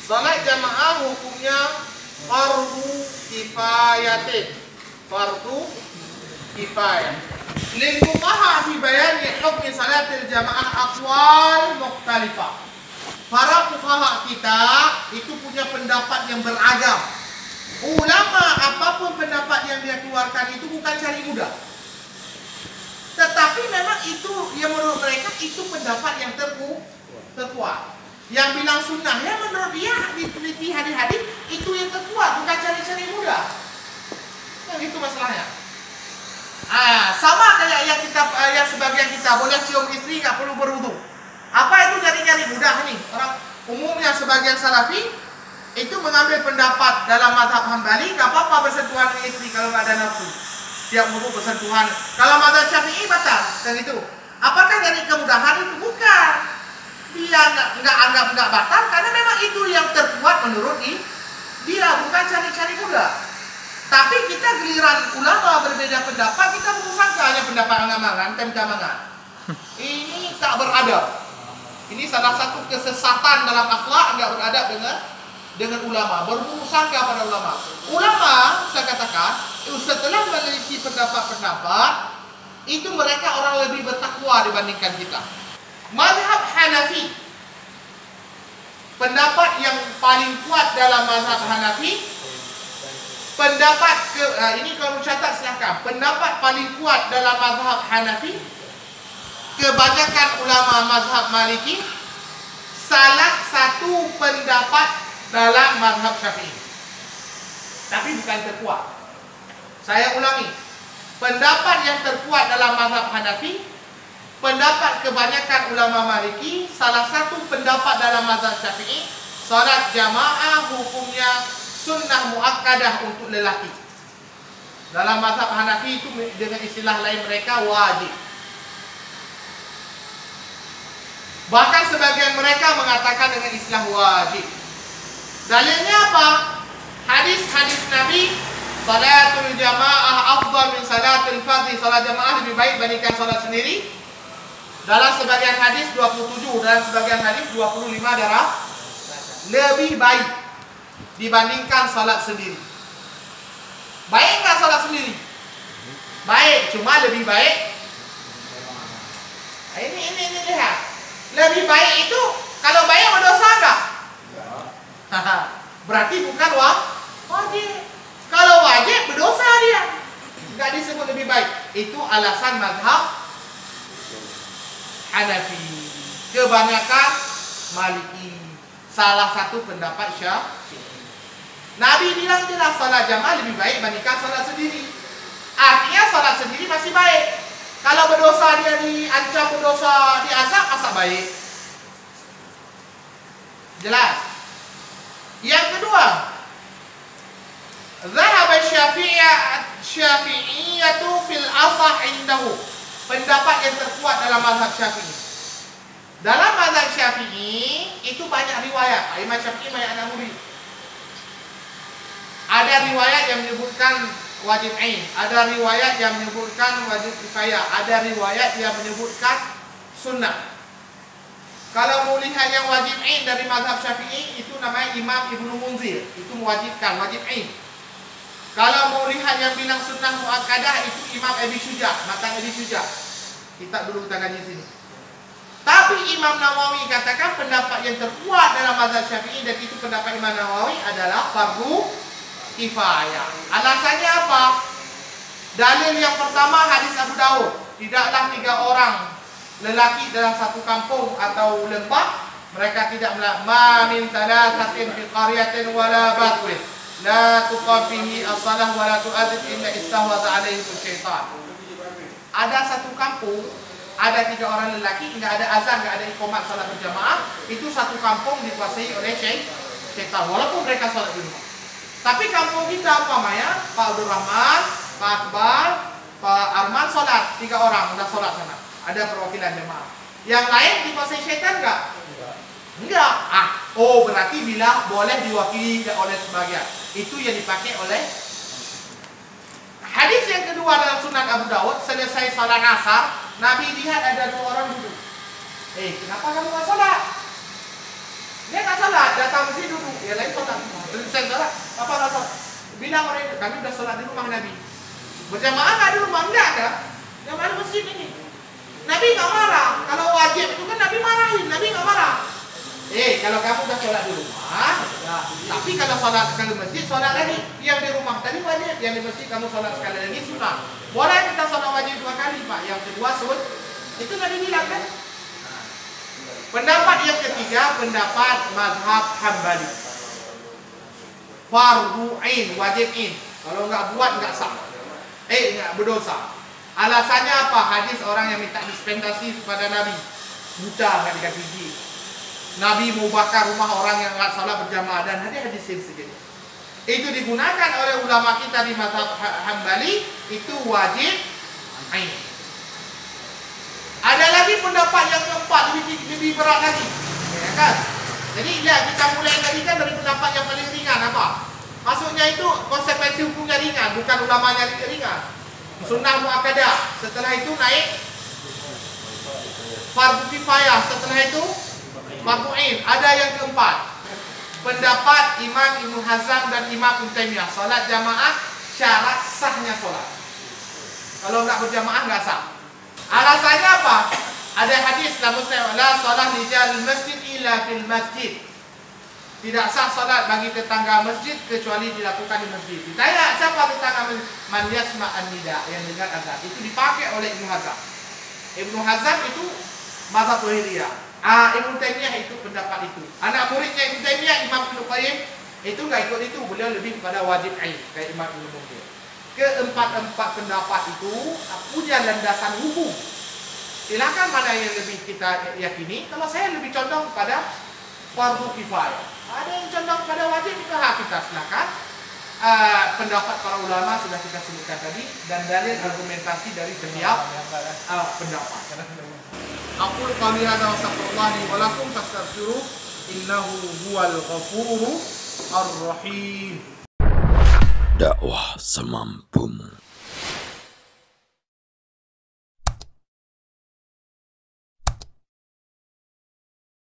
Salat jamaah hukumnya fardu kifayatin. Fardu kifayah. Lil fuqaha fi bayani hukmi salatil jamaah aqwal mukhtalifah. Para fuqaha kita itu punya pendapat yang beragam. Ulama apapun pendapat yang dia keluarkan itu bukan cari mudah. Tetapi memang itu yang menurut mereka itu pendapat yang terkuat. Yang bilang sunnah ya menurut dia diteliti hadis-hadis itu yang terkuat, bukan cari-cari mudah. Yang itu masalahnya. Sama kayak yang sebagian kita boleh cium istri nggak perlu berwudu. Apa itu cari-cari mudah nih? Orang umumnya sebagian salafi itu mengambil pendapat dalam mazhab Hambali nggak apa-apa bersentuhan dengan istri kalau nggak ada nafsu. Tiap wudu bersentuhan. Kalau mazhab Syafi'i batal dan itu. Apakah dari kemudahan itu? Bukan. Dia nggak batal karena memang itu yang terkuat menurut dia, bukan cari-cari mudah. Tapi kita giliran ulama berbeda pendapat, kita menyangka hanya pendapat angan-angan, temcamangan. Ini tak beradab. Ini salah satu kesesatan dalam akhlak, nggak beradab dengan ulama, bersangka pada ulama. Ulama, saya katakan, setelah meneliti pendapat-pendapat, itu mereka orang lebih bertakwa dibandingkan kita. Mazhab Hanafi, pendapat yang paling kuat dalam mazhab Hanafi, ini kalau mencatat silakan. Pendapat paling kuat dalam mazhab Hanafi, kebanyakan ulama mazhab Maliki, salah satu pendapat dalam mazhab Syafi'i. Tapi bukan terkuat. Saya ulangi. Pendapat yang terkuat dalam mazhab Hanafi, pendapat kebanyakan ulama Maliki, salah satu pendapat dalam mazhab Syafi'i, salat jamaah hukumnya sunnah muakkadah untuk lelaki. Dalam mazhab Hanafi itu dengan istilah lain mereka wajib. Bahkan sebagian mereka mengatakan dengan istilah wajib. Dalilnya apa? Hadis-hadis Nabi, salatul jamaah afdal min salatul fardhi, salat jamaah lebih baik bandingkan salat sendiri. Dalam sebagian hadis 27, dalam sebagian hadis 25 darah lebih baik dibandingkan salat sendiri. Baik nggak salat sendiri? Baik, cuma lebih baik. Ini lihat. Lebih baik itu kalau baik berdosa enggak? Berarti bukan wajib. Kalau wajib berdosa dia. Enggak disebut lebih baik. Itu alasan mazhab Hanafi. Kebanyakan Maliki. Salah satu pendapat Syafi'i. Nabi bilang jelas salat jamaah lebih baik bandingkan salat sendiri. Artinya salat sendiri masih baik. Kalau berdosa dia diancam berdosa, diazab, masa baik? Jelas. Yang kedua, zahab Syafi'iyatu fil asah indahu. Pendapat yang terkuat dalam mazhab Syafi'i. Dalam mazhab Syafi'i itu banyak riwayat. Imam Syafi'i banyak anak murid. Ada riwayat yang menyebutkan wajib ain, ada riwayat yang menyebutkan wajib kifayah, ada riwayat yang menyebutkan sunnah. Kalau mau lihat yang wajib ain dari mazhab Syafi'i itu namanya Imam Ibnu Munzir, itu mewajibkan wajib ain. Kalau mau lihat yang bilang sunnah muakkadah itu Imam Abi Syuja', matan Abi Syuja'. Kita dulu kita kaji sini. Tapi Imam Nawawi katakan pendapat yang terkuat dalam mazhab Syafi'i dan itu pendapat Imam Nawawi adalah fardu kifayah. Alasannya apa? Dalil yang pertama hadis Abu Daud. Tidaklah 3 orang lelaki dalam satu kampung atau lembah mereka tidak ma min thalathatin fi qaryatin wala batwin la tuqam fihi as-salah wala tu'adzib illa istahwaza alaihi syaitan. Ada satu kampung, ada 3 orang lelaki, enggak ada azan, enggak ada iqamat salat berjamaah, itu satu kampung dikuasai oleh syaitan walaupun mereka salat di rumah. Tapi kampung kita umpamanya Pak Abdul Rahman, Pak Akbar, Pak Arman sholat 3 orang udah sholat sana. Ada perwakilan jemaah. Yang lain dikuasai syaitan enggak? Enggak. Berarti bila boleh diwakili oleh sebagian. Itu yang dipakai oleh hadis yang kedua dalam Sunan Abu Dawud. Selesai salat asar, Nabi lihat ada 2 orang duduk. Kenapa kamu nggak sholat? Dia nggak sholat, datang mesti duduk. bilang orang itu, kami sudah sholat di rumah Nabi. Berjamaah nggak di rumah? Enggak ada. Jamaah di masjid ini. Nabi nggak marah. Kalau wajib itu kan Nabi marahin. Nabi nggak marah. Kalau kamu sudah sholat di rumah, tapi kalau sholat sekali di masjid, sholat lagi. Yang di rumah tadi wajib, yang di masjid kamu sholat sekali lagi sunnah. Boleh kita sholat wajib 2 kali, Pak. Yang kedua sunnah. Itu Nabi bilang kan. Pendapat yang ketiga, pendapat mazhab Hambali. Fardu ain, wajib in. Kalau nggak buat nggak sah. Nggak berdosa. Alasannya apa? Hadis orang yang minta dispensasi kepada Nabi. Buta nggak dikasih gigi. Nabi mau bakar rumah orang yang nggak salat berjamaah, dan hadis yang segitu. Itu digunakan oleh ulama kita di mazhab Hambali, itu wajib ain. Ada lagi pendapat yang keempat, lebih berat lagi, ya kan? Jadi ya, kita mulai tadi kan dari pendapat yang paling ringan apa? Maksudnya itu konsekuensi hukumnya ringan, bukan ulamanya ringan. Sunnah muakkadah, setelah itu naik fardu kifayah, setelah itu fardu ain. Ada yang keempat, pendapat Imam Ibnu Hazm dan Imam Ibnu Taimiyah, salat jamaah syarat sahnya salat. Kalau nggak berjamaah nggak sah. Alasannya apa? Ada hadis la salah rijal masjid illa fil masjid. Tidak sah salat bagi tetangga masjid kecuali dilakukan di masjid. Ditanya siapa tetangga masjid? Man yasma an-nida, yang dengar azan. Itu dipakai oleh Ibnu Hazm. Ibnu Hazm itu mazhab Zahiriyah. Ibnu Taimiyah itu pendapat itu. Anak muridnya Ibnu Taimiyah, Imam Ibnu Qayyim, itu nggak ikut itu. Beliau lebih kepada wajib ain kayak Imam Ibnu Qayyim. Keempat pendapat itu punya landasan hukum. Silakan mana yang lebih kita yakini. Kalau saya lebih condong pada fardu kifayah. Ada yang condong pada wajib, kita silakan. Pendapat para ulama sudah kita sebutkan tadi, dan dalil argumentasi dari setiap pendapat. Aku qali hadza wa astaghfirullahi wa lakum fastaghfiruh innahu huwal ghafurur rahim. Dakwah semampumu.